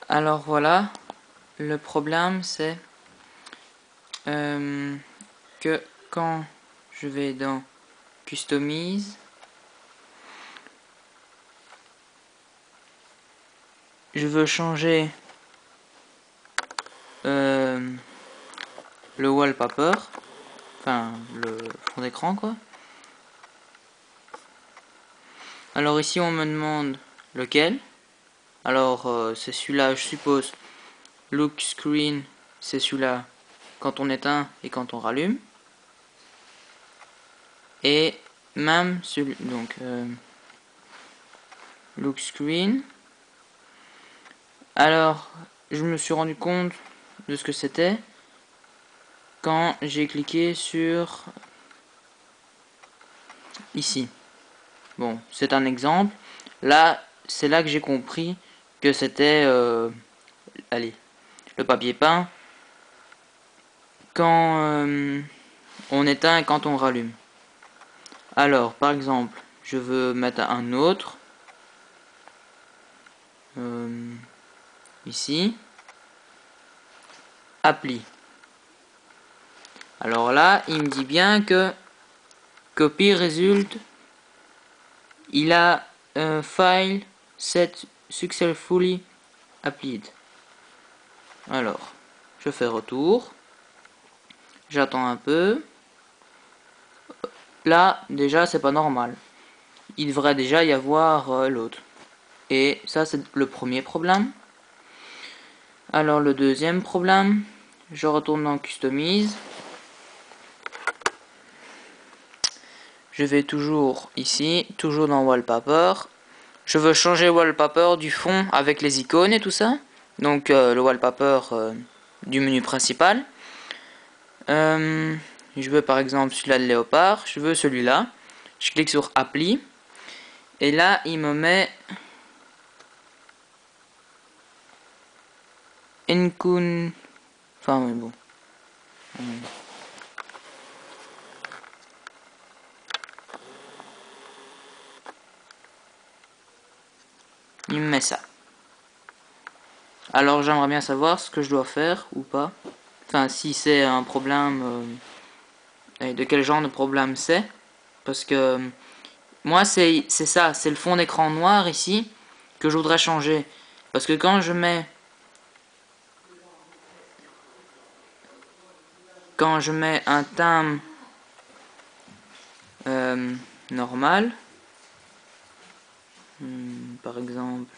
Alors voilà, le problème c'est que quand je vais dans Customise, je veux changer le wallpaper, enfin le fond d'écran quoi. Alors ici on me demande lequel. Alors c'est celui-là, je suppose. Look screen, c'est celui-là quand on éteint et quand on rallume. Et même celui, donc look screen. Alors je me suis rendu compte de ce que c'était quand j'ai cliqué sur ici. Bon, c'est un exemple. Là, c'est là que j'ai compris que c'était allez, le papier peint quand on éteint et quand on rallume. Alors, par exemple, je veux mettre un autre. Ici. Appli. Alors là, il me dit bien que copy résulte. Il a un file set successfully applied. Alors, je fais retour. J'attends un peu. Là, déjà, c'est pas normal. Il devrait déjà y avoir l'autre. Et ça, c'est le premier problème. Alors, le deuxième problème, je retourne dans Customise. Je vais toujours ici, toujours dans Wallpaper. Je veux changer Wallpaper du fond avec les icônes et tout ça. Donc, le Wallpaper du menu principal. Je veux par exemple celui-là de léopard. Je veux celui-là. Je clique sur Appli. Et là, il me met Enkun. Enfin, mais bon. Il me met ça. Alors, j'aimerais bien savoir ce que je dois faire ou pas. Enfin, si c'est un problème. De quel genre de problème c'est. Parce que moi, c'est ça. C'est le fond d'écran noir ici que je voudrais changer. Parce que quand je mets un thème normal, par exemple